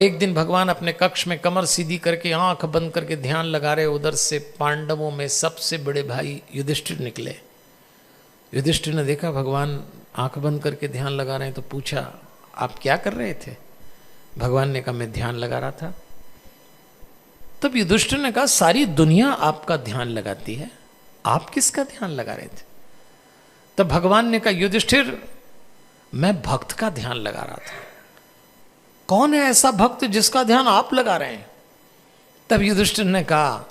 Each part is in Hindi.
एक दिन भगवान अपने कक्ष में कमर सीधी करके आंख बंद करके ध्यान लगा रहे, उधर से पांडवों में सबसे बड़े भाई युधिष्ठिर निकले। युधिष्ठिर ने देखा भगवान आंख बंद करके ध्यान लगा रहे हैं, तो पूछा आप क्या कर रहे थे? भगवान ने कहा मैं ध्यान लगा रहा था। तब युधिष्ठिर ने कहा सारी दुनिया आपका ध्यान लगाती है, आप किसका ध्यान लगा रहे थे? तब भगवान ने कहा युधिष्ठिर मैं भक्त का ध्यान लगा रहा था। कौन है ऐसा भक्त जिसका ध्यान आप लगा रहे हैं? तब युधिष्ठिर ने कहा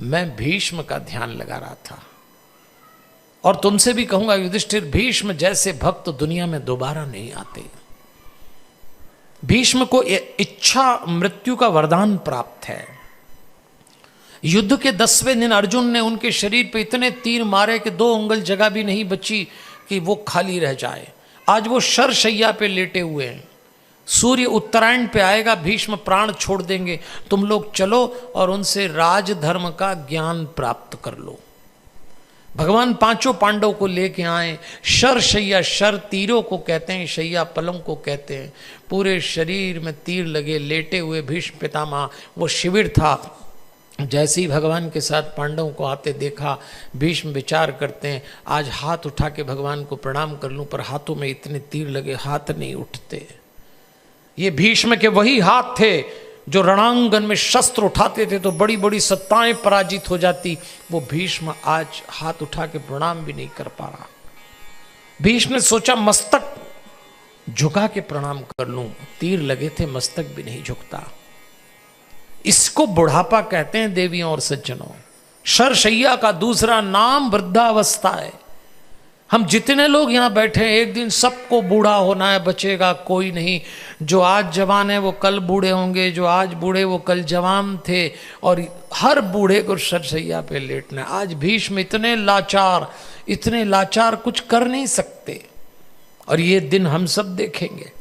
मैं भीष्म का ध्यान लगा रहा था। और तुमसे भी कहूंगा युधिष्ठिर, भीष्म जैसे भक्त दुनिया में दोबारा नहीं आते। भीष्म को इच्छा मृत्यु का वरदान प्राप्त है। युद्ध के 10वें दिन अर्जुन ने उनके शरीर पे इतने तीर मारे कि 2 अंगुल जगह भी नहीं बची कि वो खाली रह जाए। आज वो शरशैया पे लेटे हुए हैं। सूर्य उत्तरायण पे आएगा, भीष्म प्राण छोड़ देंगे। तुम लोग चलो और उनसे राजधर्म का ज्ञान प्राप्त कर लो। भगवान 5 पांडव को लेके आए। शरशैया, शर तीरों को कहते हैं, शैया पलंग को कहते हैं। पूरे शरीर में तीर लगे लेटे हुए भीष्म पितामह, वो शिविर था। जैसे ही भगवान के साथ पांडवों को आते देखा, भीष्म विचार करते हैं आज हाथ उठा के भगवान को प्रणाम कर लूं, पर हाथों में इतने तीर लगे हाथ नहीं उठते। ये भीष्म के वही हाथ थे जो रणांगन में शस्त्र उठाते थे तो बड़ी बड़ी सत्ताएं पराजित हो जाती। वो भीष्म आज हाथ उठा के प्रणाम भी नहीं कर पा रहा। भीष्म ने सोचा मस्तक झुका के प्रणाम कर लूं, तीर लगे थे मस्तक भी नहीं झुकता। इसको बुढ़ापा कहते हैं देवियों और सज्जनों। शरशैया का दूसरा नाम वृद्धावस्था है। हम जितने लोग यहां बैठे हैं, एक दिन सबको बूढ़ा होना है, बचेगा कोई नहीं। जो आज जवान है वो कल बूढ़े होंगे, जो आज बूढ़े वो कल जवान थे, और हर बूढ़े को शरशैया पे लेटना है। आज भीष्म इतने लाचार कुछ कर नहीं सकते, और ये दिन हम सब देखेंगे।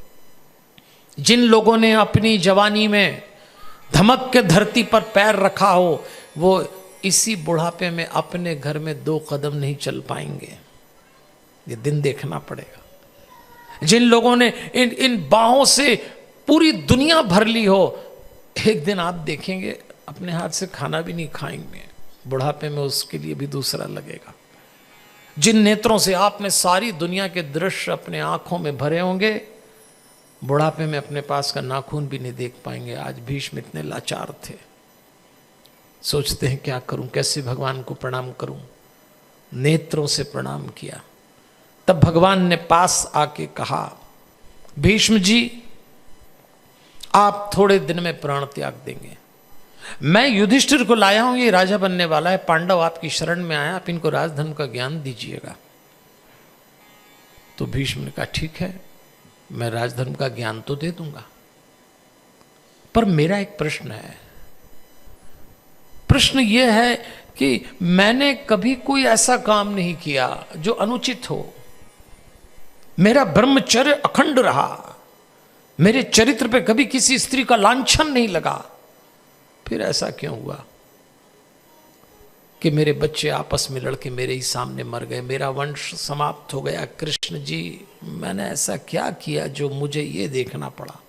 जिन लोगों ने अपनी जवानी में धमक के धरती पर पैर रखा हो, वो इसी बुढ़ापे में अपने घर में 2 कदम नहीं चल पाएंगे। ये दिन देखना पड़ेगा। जिन लोगों ने इन बाहों से पूरी दुनिया भर ली हो, एक दिन आप देखेंगे अपने हाथ से खाना भी नहीं खाएंगे। बुढ़ापे में उसके लिए भी दूसरा लगेगा। जिन नेत्रों से आपने सारी दुनिया के दृश्य अपने आंखों में भरे होंगे, बुढ़ापे में अपने पास का नाखून भी नहीं देख पाएंगे। आज भीष्म इतने लाचार थे, सोचते हैं क्या करूं, कैसे भगवान को प्रणाम करूं। नेत्रों से प्रणाम किया। तब भगवान ने पास आके कहा भीष्म जी आप थोड़े दिन में प्राण त्याग देंगे। मैं युधिष्ठिर को लाया हूं, ये राजा बनने वाला है। पांडव आपकी शरण में आया, आप इनको राजधर्म का ज्ञान दीजिएगा। तो भीष्म ने कहा ठीक है, मैं राजधर्म का ज्ञान तो दे दूंगा, पर मेरा एक प्रश्न है। प्रश्न यह है कि मैंने कभी कोई ऐसा काम नहीं किया जो अनुचित हो। मेरा ब्रह्मचर्य अखंड रहा, मेरे चरित्र पे कभी किसी स्त्री का लांछन नहीं लगा। फिर ऐसा क्यों हुआ कि मेरे बच्चे आपस में लड़के मेरे ही सामने मर गए, मेरा वंश समाप्त हो गया? कृष्ण जी मैंने ऐसा क्या किया जो मुझे ये देखना पड़ा?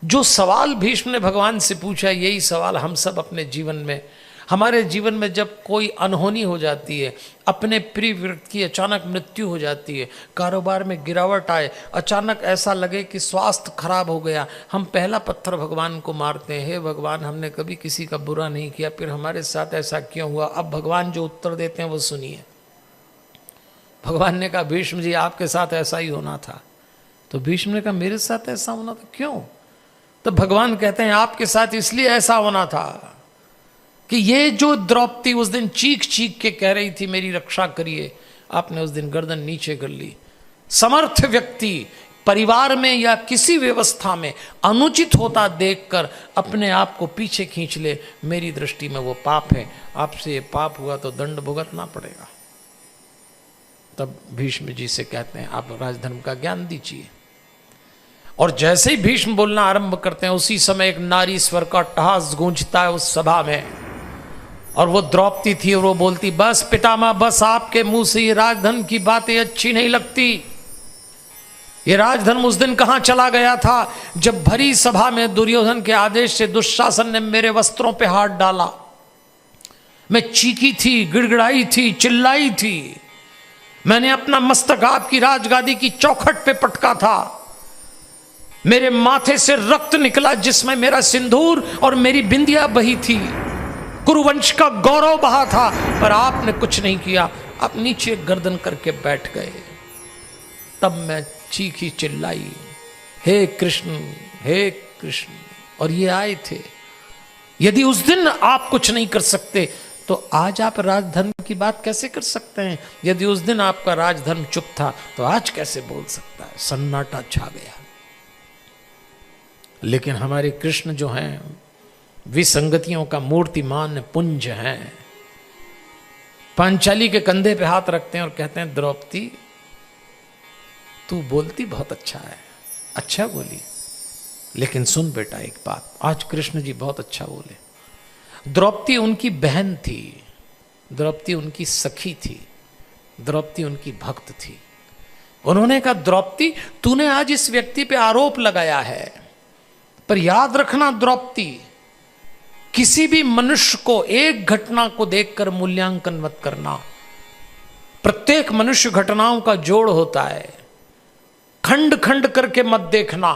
जो सवाल भीष्म ने भगवान से पूछा, यही सवाल हम सब अपने जीवन में, हमारे जीवन में जब कोई अनहोनी हो जाती है, अपने प्रिय व्यक्ति की अचानक मृत्यु हो जाती है, कारोबार में गिरावट आए, अचानक ऐसा लगे कि स्वास्थ्य खराब हो गया, हम पहला पत्थर भगवान को मारते हैं, हे भगवान हमने कभी किसी का बुरा नहीं किया, फिर हमारे साथ ऐसा क्यों हुआ? अब भगवान जो उत्तर देते हैं वो सुनिए। भगवान ने कहा भीष्म जी आपके साथ ऐसा ही होना था। तो भीष्म ने कहा मेरे साथ ऐसा होना था, क्यों? तो भगवान कहते हैं आपके साथ इसलिए ऐसा होना था कि ये जो द्रौपदी उस दिन चीख चीख के कह रही थी मेरी रक्षा करिए, आपने उस दिन गर्दन नीचे कर ली। समर्थ व्यक्ति परिवार में या किसी व्यवस्था में अनुचित होता देखकर अपने आप को पीछे खींच ले, मेरी दृष्टि में वो पाप है। आपसे ये पाप हुआ तो दंड भुगतना पड़ेगा। तब भीष्म जी से कहते हैं आप राजधर्म का ज्ञान दीजिए। और जैसे ही भीष्म बोलना आरंभ करते हैं, उसी समय एक नारी स्वर का टहास गूंजता है उस सभा में, और वो द्रौपदी थी और वो बोलती बस पितामह बस, आपके मुंह से ये राजधर्म की बातें अच्छी नहीं लगती। ये राजधर्म उस दिन कहां चला गया था जब भरी सभा में दुर्योधन के आदेश से दुशासन ने मेरे वस्त्रों पे हाथ डाला। मैं चीखी थी, गिड़गिड़ाई थी, चिल्लाई थी। मैंने अपना मस्तक आपकी राजगादी की चौखट पे पटका था। मेरे माथे से रक्त निकला जिसमें मेरा सिंदूर और मेरी बिंदिया बही थी। कुरुवंश का गौरव बहा था, पर आपने कुछ नहीं किया। आप नीचे गर्दन करके बैठ गए। तब मैं चीखी चिल्लाई, हे कृष्ण, हे कृष्ण। और ये आए थे। यदि उस दिन आप कुछ नहीं कर सकते तो आज आप राजधर्म की बात कैसे कर सकते हैं? यदि उस दिन आपका राजधर्म चुप था तो आज कैसे बोल सकता है? सन्नाटा छा गया। लेकिन हमारे कृष्ण जो हैं विसंगतियों का मूर्तिमान पुंज हैं। पांचाली के कंधे पे हाथ रखते हैं और कहते हैं, द्रौपदी तू बोलती बहुत अच्छा है, अच्छा बोली, लेकिन सुन बेटा एक बात। आज कृष्ण जी बहुत अच्छा बोले। द्रौपदी उनकी बहन थी, द्रौपदी उनकी सखी थी, द्रौपदी उनकी भक्त थी। उन्होंने कहा, द्रौपदी तूने आज इस व्यक्ति पे आरोप लगाया है, पर याद रखना द्रौपदी, किसी भी मनुष्य को एक घटना को देखकर मूल्यांकन मत करना। प्रत्येक मनुष्य घटनाओं का जोड़ होता है। खंड खंड करके मत देखना।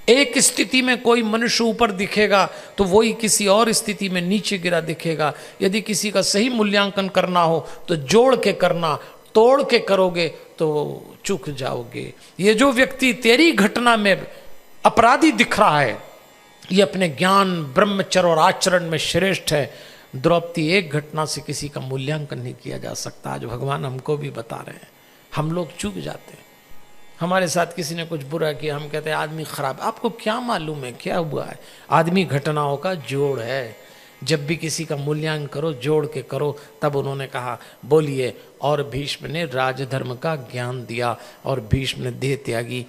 एक स्थिति में कोई मनुष्य ऊपर दिखेगा तो वही किसी और स्थिति में नीचे गिरा दिखेगा। यदि किसी का सही मूल्यांकन करना हो तो जोड़ के करना, तोड़ के करोगे तो चूक जाओगे। ये जो व्यक्ति तेरी घटना में अपराधी दिख रहा है, ये अपने ज्ञान, ब्रह्मचर्य और आचरण में श्रेष्ठ है। द्रौपदी एक घटना से किसी का मूल्यांकन नहीं किया जा सकता। आज भगवान हमको भी बता रहे हैं। हम लोग चूक जाते हैं। हमारे साथ किसी ने कुछ बुरा किया, हम कहते हैं आदमी खराब। आपको क्या मालूम है क्या हुआ है? आदमी घटनाओं का जोड़ है। जब भी किसी का मूल्यांकन करो, जोड़ के करो। तब उन्होंने कहा, बोलिए। और भीष्म ने राजधर्म का ज्ञान दिया और भीष्म ने देह त्यागी